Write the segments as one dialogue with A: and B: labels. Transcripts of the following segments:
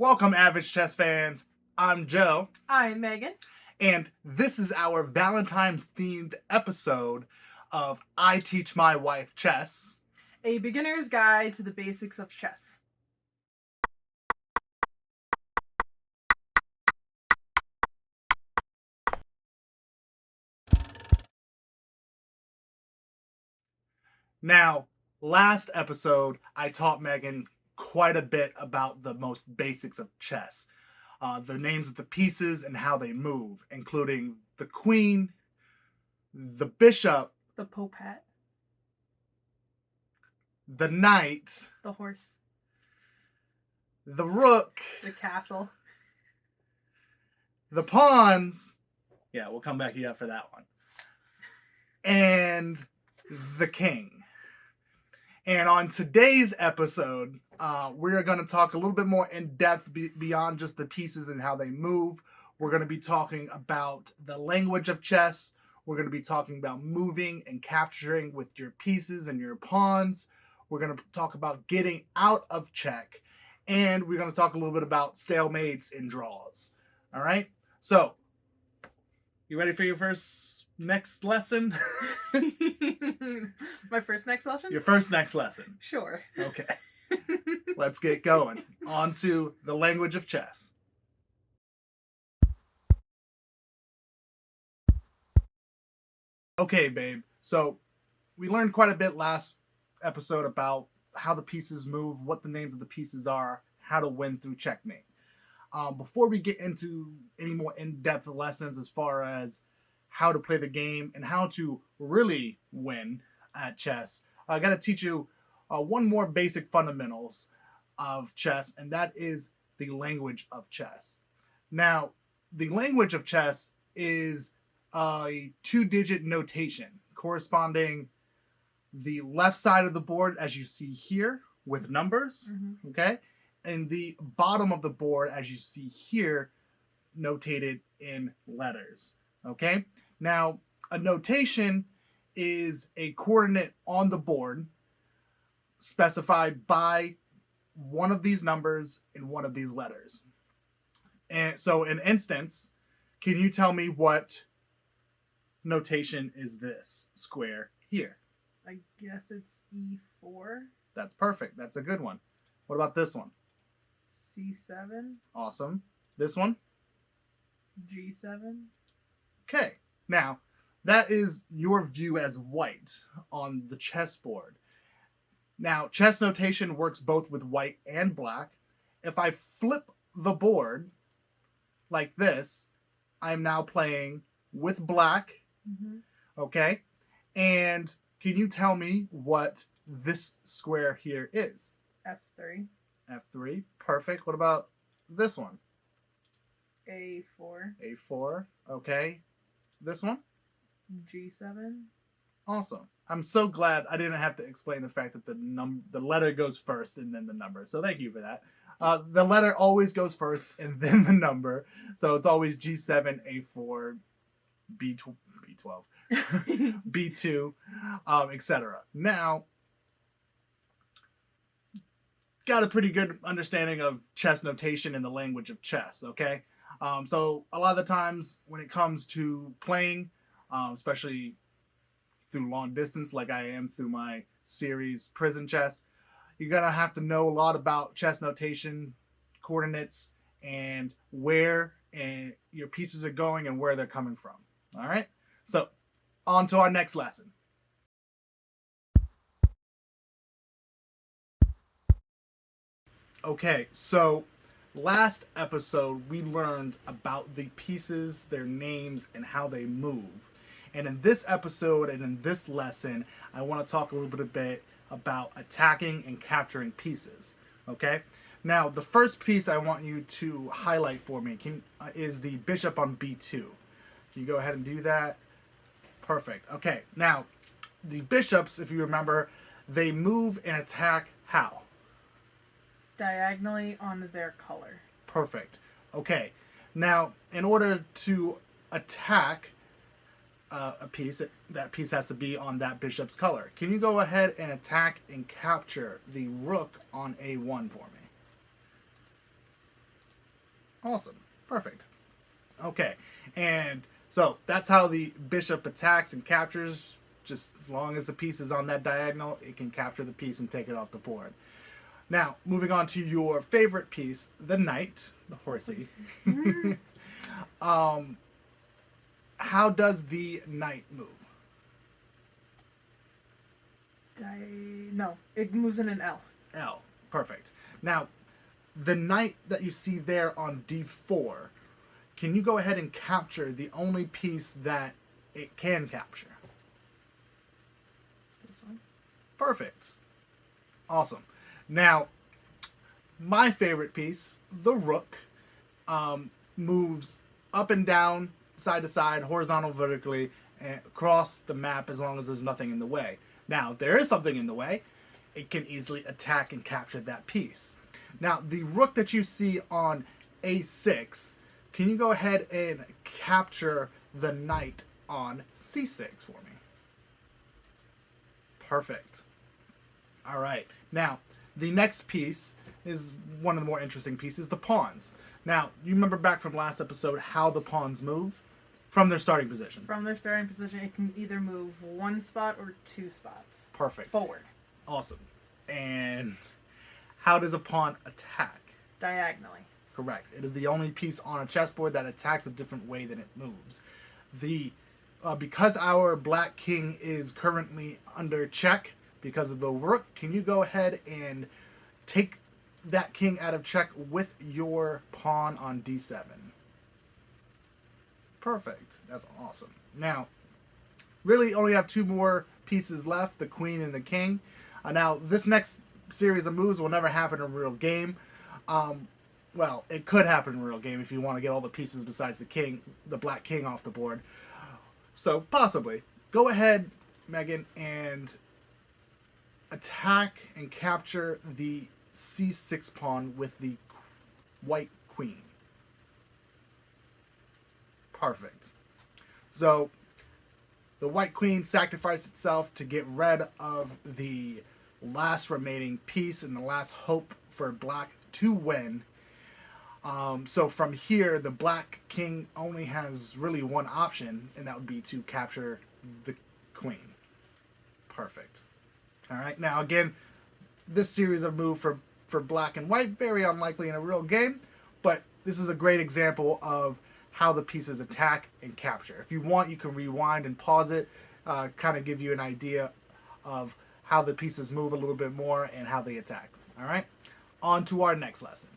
A: Welcome, average chess fans. I'm Joe,
B: I'm Megan.
A: and this is our Valentine's themed episode of I Teach My Wife Chess.
B: A beginner's guide to the basics of chess.
A: Now, last episode, I taught Megan quite a bit about the most basics of chess. The names of the pieces and how they move, including the queen, the bishop,
B: The Pope hat.
A: the knight,
B: The horse.
A: the rook,
B: The castle.
A: the pawns. Yeah, we'll come back here for that one. And the king. And on today's episode, we're going to talk a little bit more in depth beyond just the pieces and how they move. We're going to be talking about the language of chess. We're going to be talking about moving and capturing with your pieces and your pawns. We're going to talk about getting out of check. And we're going to talk a little bit about stalemates and draws. All right? So, you ready for your next lesson?
B: My first next lesson?
A: Your first next lesson.
B: Sure.
A: Okay. Let's get going. On to the language of chess. Okay, babe. So we learned quite a bit last episode about how the pieces move, what the names of the pieces are, how to win through checkmate. Before we get into any more in-depth lessons as far as how to play the game and how to really win at chess, I got to teach you one more basic fundamentals of chess, and that is the language of chess. Now, the language of chess is a two-digit notation corresponding the left side of the board as you see here with numbers, okay? And the bottom of the board as you see here notated in letters, okay? Now, a notation is a coordinate on the board specified by one of these numbers and one of these letters. And so, in instance, can you tell me what notation is this square here?
B: I guess it's E4.
A: That's perfect. That's a good one. What about this one?
B: C7.
A: Awesome. This one?
B: G7.
A: Okay. Now, that is your view as white on the chessboard. Now, chess notation works both with white and black. If I flip the board like this, I'm now playing with black. Okay? And can you tell me what this square here is?
B: F3.
A: F3. Perfect. What about this one?
B: A4.
A: A4. Okay. This one?
B: G7.
A: Awesome. I'm so glad I didn't have to explain the fact that the letter goes first and then the number. So thank you for that. The letter always goes first and then the number. So it's always G7, A4, B12, B2, etc. Now, got a pretty good understanding of chess notation and the language of chess, okay? So a lot of the times when it comes to playing, especially through long distance like I am through my series Prison Chess, you're going to have to know a lot about chess notation, coordinates, and where your pieces are going and where they're coming from. All right? So, on to our next lesson. Okay, so last episode we learned about the pieces, their names, and how they move. And in this episode and in this lesson, I want to talk a little bit about attacking and capturing pieces. Okay? Now, the first piece I want you to highlight for me is the bishop on B2. Can you go ahead and do that? Perfect. Okay, now, the bishops, if you remember, they move and attack how?
B: Diagonally on their color.
A: Perfect. Okay, now, in order to attack a piece, that piece has to be on that bishop's color. Can you go ahead and attack and capture the rook on A1 for me? Awesome. Perfect. Okay. And so that's how the bishop attacks and captures. Just as long as the piece is on that diagonal, it can capture the piece and take it off the board. Now, moving on to your favorite piece, the knight, the horsey. How does the knight move?
B: No, it moves in an L.
A: L. Perfect. Now, the knight that you see there on D4, can you go ahead and capture the only piece that it can capture?
B: This one.
A: Perfect. Awesome. Now, my favorite piece, the rook, moves up and down, side to side, horizontal, vertically, and across the map as long as there's nothing in the way. Now, if there is something in the way, it can easily attack and capture that piece. Now, the rook that you see on A6, can you go ahead and capture the knight on C6 for me? Perfect. All right. Now, the next piece is one of the more interesting pieces, the pawns. Now, you remember back from last episode how the pawns move? From their starting position.
B: From their starting position, it can either move one spot or two spots.
A: Perfect.
B: Forward.
A: Awesome. And how does a pawn attack?
B: Diagonally.
A: Correct. It is the only piece on a chessboard that attacks a different way than it moves. Because our black king is currently under check because of the rook, can you go ahead and take that king out of check with your pawn on D7? Perfect. That's awesome. Now, really only have two more pieces left, the queen and the king. Now, this next series of moves will never happen in a real game. Well, it could happen in a real game if you want to get all the pieces besides the king, the black king, off the board. So, possibly. Go ahead, Meghan, and attack and capture the C6 pawn with the white queen. Perfect. So, the white queen sacrificed itself to get rid of the last remaining piece and the last hope for black to win. So from here, the black king only has really one option, and that would be to capture the queen. Perfect. All right. Now, again, this series of move for black and white, very unlikely in a real game, but this is a great example of how the pieces attack and capture. If you want, you can rewind and pause it, kind of give you an idea of how the pieces move a little bit more and how they attack. All right, on to our next lesson.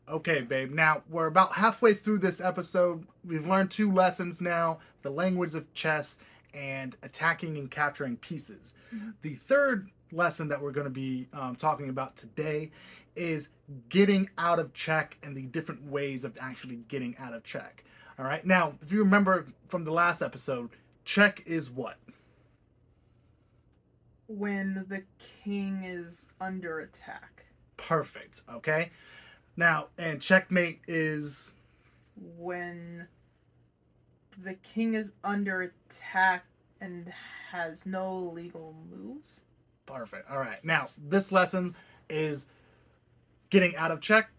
A: Okay, babe. Now, we're about halfway through this episode. We've learned two lessons now, the language of chess and attacking and capturing pieces. Mm-hmm. The third lesson that we're going to be talking about today is getting out of check and the different ways of actually getting out of check. All right. Now, if you remember from the last episode, check is what?
B: When the king is under attack.
A: Perfect. Okay. Now, and checkmate is?
B: When the king is under attack and has no legal moves.
A: Perfect. All right. Now, this lesson is getting out of check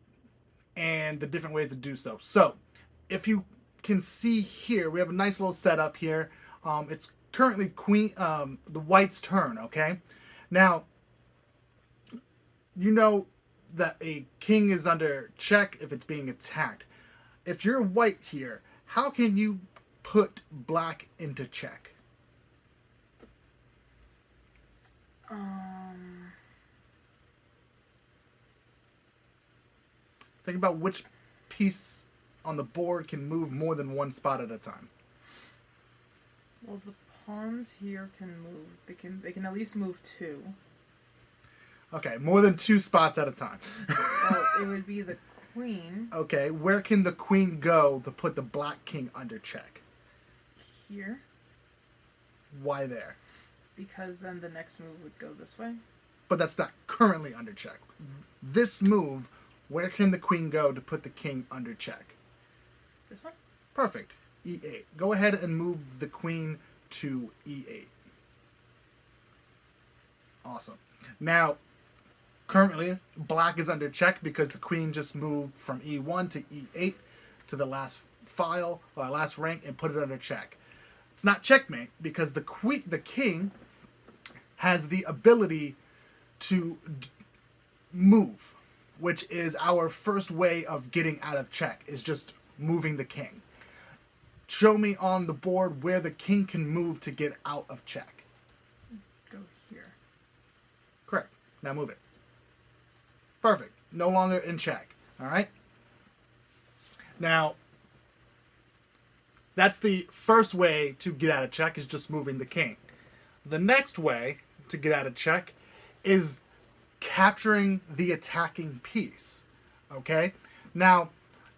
A: and the different ways to do so. So, if you can see here, we have a nice little setup here. It's currently the white's turn, okay? Now, you know that a king is under check if it's being attacked. If you're white here, how can you put black into check? Think about which piece on the board can move more than one spot at a time.
B: Well, the pawns here can move. They can at least move two.
A: Okay, more than two spots at a time.
B: Well, it would be the queen.
A: Okay, where can the queen go to put the black king under check?
B: Here.
A: Why there?
B: Because then the next move would go this way.
A: But that's not currently under check. This move, where can the queen go to put the king under check?
B: This one?
A: Perfect. E8. Go ahead and move the queen to E8. Awesome. Now, currently, black is under check because the queen just moved from E1 to E8 to the last file, or last rank, and put it under check. It's not checkmate because the king has the ability to move, which is our first way of getting out of check, is just moving the king. Show me on the board where the king can move to get out of check.
B: Go here.
A: Correct. Now move it. Perfect. No longer in check. All right? Now, that's the first way to get out of check, is just moving the king. The next way to get out of check is capturing the attacking piece. Okay? Now,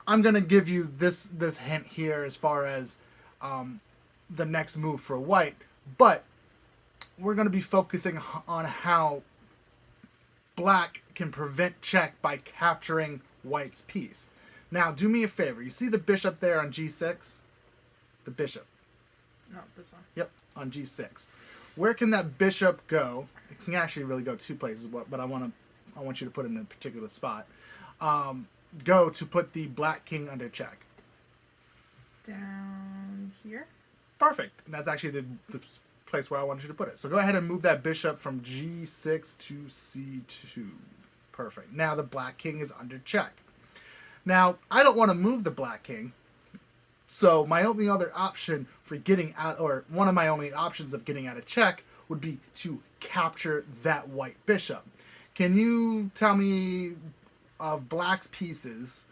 A: I'm going to give you this hint here as far as the next move for white, but we're going to be focusing on how black can prevent check by capturing white's piece. Now, do me a favor. You see the bishop there on G6? The bishop.
B: No, this one.
A: Yep, on G6. Where can that bishop go? It can actually really go two places, but I want you to put it in a particular spot. Go to put the black king under check.
B: Down here?
A: Perfect. And that's actually the place where I wanted you to put it. So go ahead and move that bishop from G6 to C2. Perfect. Now the black king is under check. Now, I don't want to move the black king, so my only other option for getting out, or one of my only options of getting out of check, would be to capture that white bishop. Can you tell me, of black's pieces,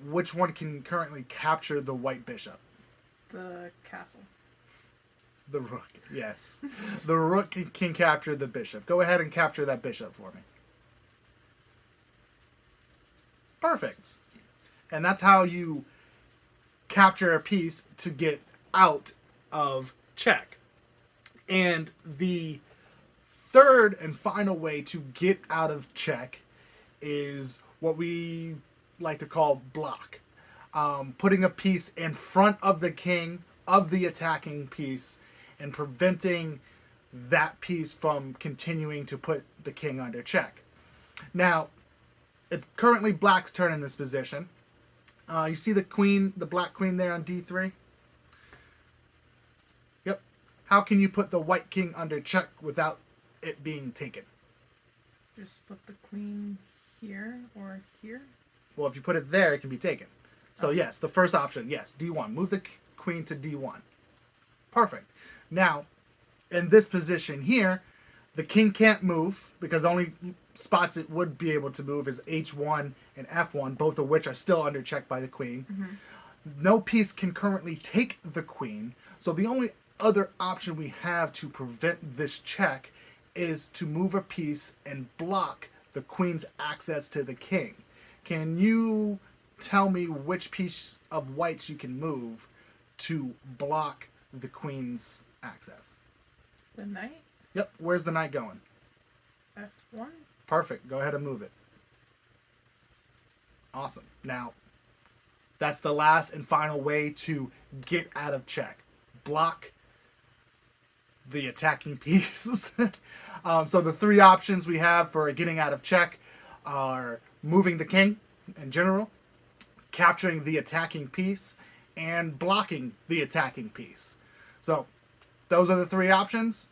A: which one can currently capture the white bishop?
B: The castle.
A: The rook, yes. The rook can capture the bishop. Go ahead and capture that bishop for me. Perfect. And that's how you capture a piece to get out of check. And the third and final way to get out of check is what we like to call block. Putting a piece in front of the king of the attacking piece and preventing that piece from continuing to put the king under check. Now, it's currently black's turn in this position. You see the queen, the black queen there on D3? Yep. How can you put the white king under check without it being taken?
B: Just put the queen here or here?
A: Well, if you put it there, it can be taken. So yes, the first option, yes, D1. Move the queen to D1. Perfect. Now, in this position here, the king can't move because the only spots it would be able to move is H1 and F1, both of which are still under check by the queen. Mm-hmm. No piece can currently take the queen, so the only other option we have to prevent this check is to move a piece and block the queen's access to the king. Can you tell me which piece of whites you can move to block the queen's access?
B: The knight?
A: Yep. Where's the knight going?
B: F1?
A: Perfect. Go ahead and move it. Awesome. Now, that's the last and final way to get out of check. Block the attacking piece. So the three options we have for getting out of check are moving the king in general, capturing the attacking piece, and blocking the attacking piece. So those are the three options.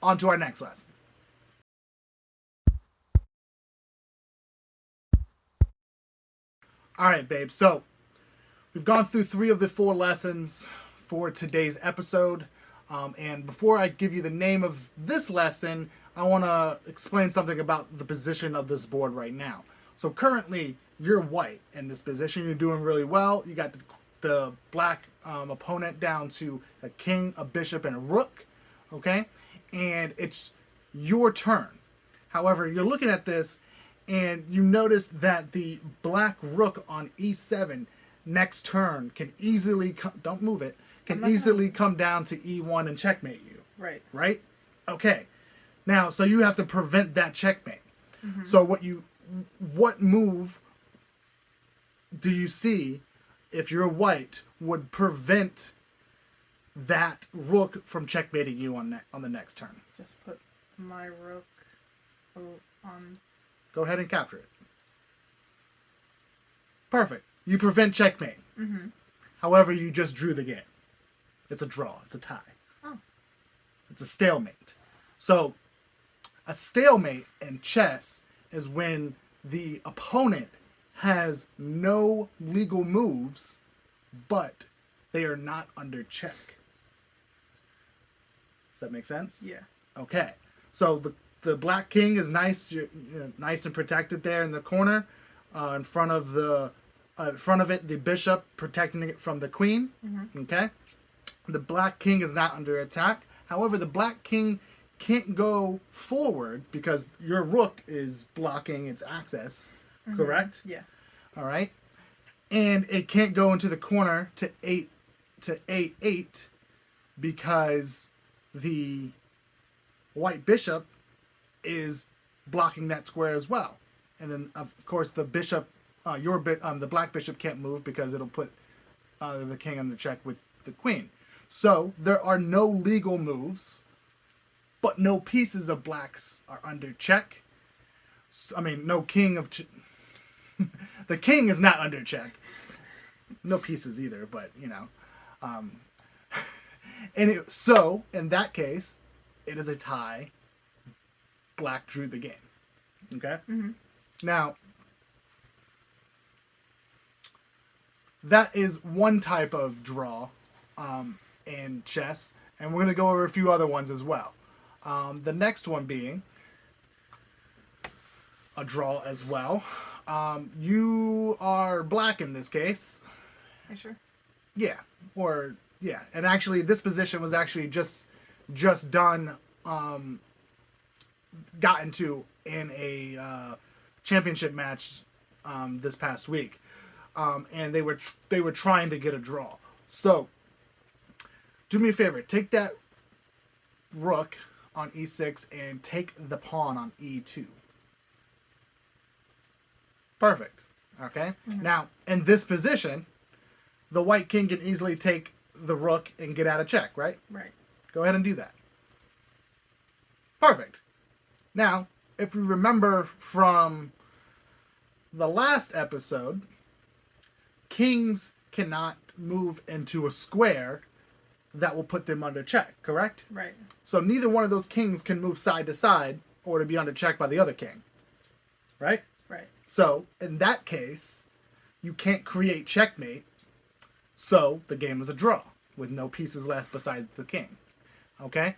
A: On to our next lesson. All right, babe. So we've gone through 3 of the 4 lessons for today's episode. And before I give you the name of this lesson, I want to explain something about the position of this board right now. So currently, you're white in this position. You're doing really well. You got the black opponent down to a king, a bishop, and a rook. Okay? And it's your turn. However, you're looking at this and you notice that the black rook on E7 next turn can easily don't move it, can easily come down to E1 and checkmate you.
B: Right.
A: Right? Okay. Now, so you have to prevent that checkmate. Mm-hmm. So what move do you see, if you're white, would prevent that rook from checkmating you on the next turn?
B: Just put my rook on.
A: Go ahead and capture it. Perfect. You prevent checkmate.
B: Mm-hmm.
A: However, you just drew the game. It's a draw. It's a tie.
B: Oh.
A: It's a stalemate. So, a stalemate in chess is when the opponent has no legal moves, but they are not under check. Does that make sense?
B: Yeah.
A: Okay. So the black king is nice, nice and protected there in the corner, in front of it, the bishop protecting it from the queen.
B: Mm-hmm.
A: Okay. The black king is not under attack. However, the black king can't go forward because your rook is blocking its access.
B: Mm-hmm.
A: Correct?
B: Yeah.
A: All right. And it can't go into the corner to A8 because the white bishop is blocking that square as well. And then, of course, the bishop, the black bishop can't move because it'll put the king under check with the queen. So there are no legal moves, but no pieces of blacks are under check. I mean, no king of... the king is not under check. No pieces either, but, so, in that case, it is a tie. Black drew the game. Okay?
B: Mm-hmm.
A: Now, that is one type of draw in chess, and we're going to go over a few other ones as well. The next one being a draw as well. You are black in this case.
B: Are you sure?
A: Yeah. And actually, this position was actually just done, got into in a championship match this past week, and they were trying to get a draw. So, do me a favor, take that rook on e6 and take the pawn on e2. Perfect. Okay.
B: Mm-hmm.
A: Now, in this position, the white king can easily take the rook and get out of check, right?
B: Right.
A: Go ahead and do that. Perfect. Now, if you remember from the last episode, kings cannot move into a square that will put them under check, correct?
B: Right.
A: So neither one of those kings can move side to side or to be under check by the other king, right?
B: Right.
A: So, in that case, you can't create checkmate, so the game is a draw with no pieces left besides the king. Okay?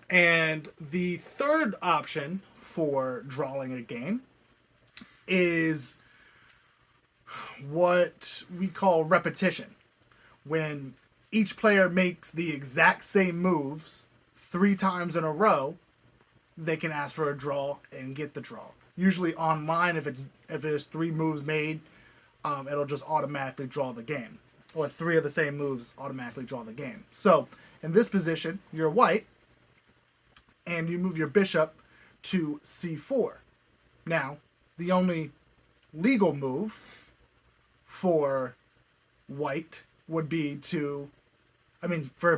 A: And the third option for drawing a game is what we call repetition. When each player makes the exact same moves 3 times in a row, they can ask for a draw and get the draw. Usually online, if there's 3 moves made, it'll just automatically draw the game. Or 3 of the same moves automatically draw the game. So, in this position, you're white, and you move your bishop to c4. Now, the only legal move for white would be to,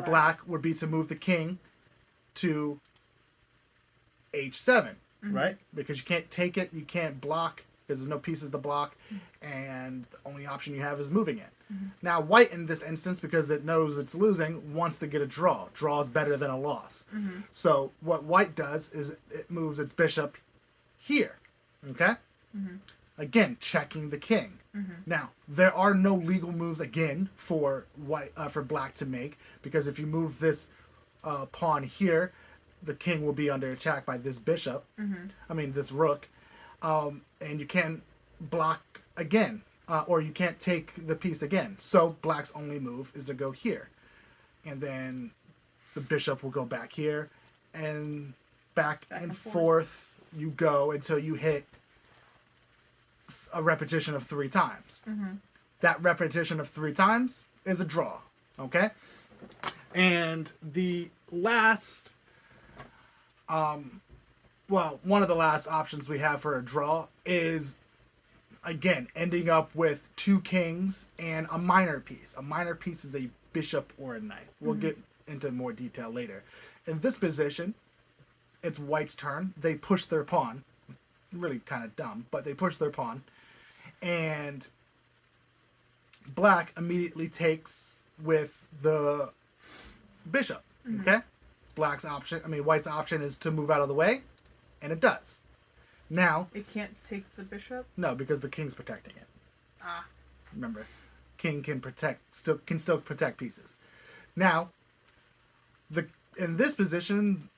A: black would be to move the king to h7, mm-hmm. right? Because you can't take it, you can't block, because there's no pieces to block, and the only option you have is moving it. Mm-hmm. Now, white in this instance, because it knows it's losing, wants to get a draw. Draw is better than a loss. Mm-hmm. So what white does is it moves its bishop here, okay? Mm-hmm. Again, checking the king. Mm-hmm. Now, there are no legal moves, again, for black to make, because if you move this pawn here, the king will be under attack by this bishop. Mm-hmm. This rook. And you can't block again. Or you can't take the piece again. So black's only move is to go here. And then the bishop will go back here. And back and forth you go until you hit a repetition of 3 times. Mm-hmm. That repetition of 3 times is a draw. Okay? And the last... one of the last options we have for a draw is, again, ending up with 2 kings and a minor piece. A minor piece is a bishop or a knight. We'll get into more detail later. In this position, it's white's turn. They push their pawn. Really kind of dumb, but they push their pawn. And black immediately takes with the bishop. Okay? White's option is to move out of the way, and it does. Now,
B: It can't take the bishop?
A: no, because the king's protecting it.
B: Ah.
A: Remember, king can still protect pieces. Now, in this position,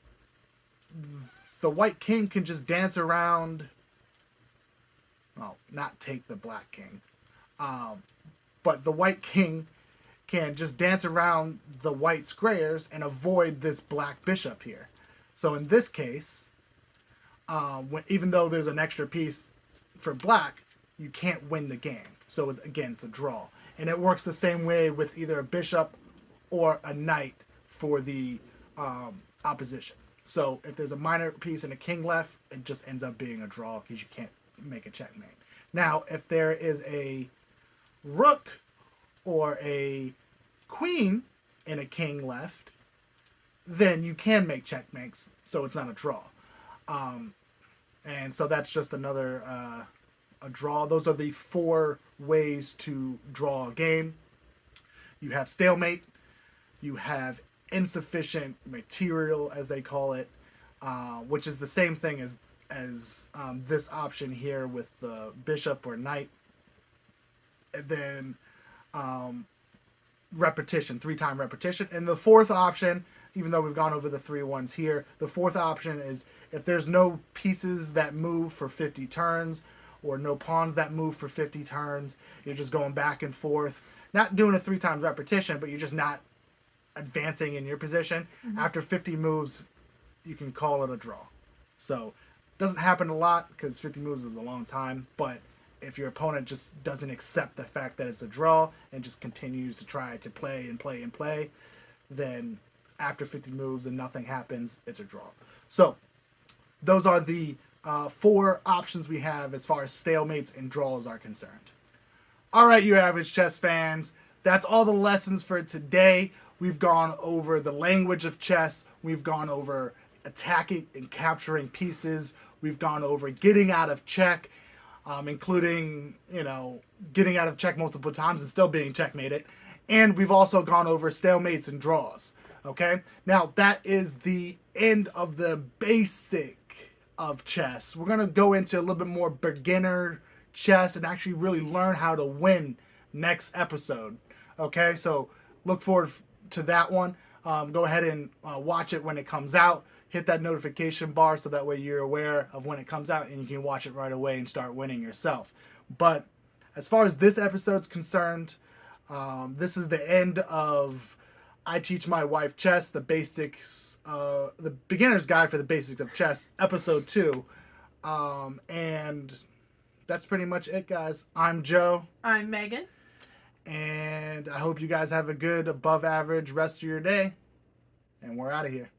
A: the white king can just dance around. Well, not take the black king, but the white king can just dance around the white squares and avoid this black bishop here. So in this case, even though there's an extra piece for black, you can't win the game. So again, it's a draw. And it works the same way with either a bishop or a knight for the opposition. So if there's a minor piece and a king left, it just ends up being a draw because you can't make a checkmate. Now, if there is a rook or a queen and a king left, then you can make checkmates, so it's not a draw. And so that's just another a draw. Those are the 4 ways to draw a game. You have stalemate, you have insufficient material, as they call it, which is the same thing as this option here with the bishop or knight. And then repetition, 3-time repetition. And the 4th option, even though we've gone over the 3 ones here, the 4th option is if there's no pieces that move for 50 turns or no pawns that move for 50 turns, you're just going back and forth. Not doing a 3 times repetition, but you're just not advancing in your position. After 50 moves, you can call it a draw. So it doesn't happen a lot because 50 moves is a long time, but if your opponent just doesn't accept the fact that it's a draw and just continues to try to play and play and play, then after 50 moves and nothing happens, it's a draw. So those are the 4 options we have as far as stalemates and draws are concerned. All right, you average chess fans, that's all the lessons for today. We've gone over the language of chess. We've gone over attacking and capturing pieces. We've gone over getting out of check, including, getting out of check multiple times and still being checkmated. And we've also gone over stalemates and draws. Okay? Now, that is the end of the basic of chess. We're going to go into a little bit more beginner chess and actually really learn how to win next episode. Okay? So look forward to that one. Go ahead and watch it when it comes out. Hit that notification bar so that way you're aware of when it comes out and you can watch it right away and start winning yourself. But as far as this episode's concerned, this is the end of I Teach My Wife Chess, the basics, the beginner's guide for the basics of chess, episode 2. And that's pretty much it, guys. I'm Joe.
B: I'm Megan.
A: And I hope you guys have a good above average rest of your day. And we're out of here.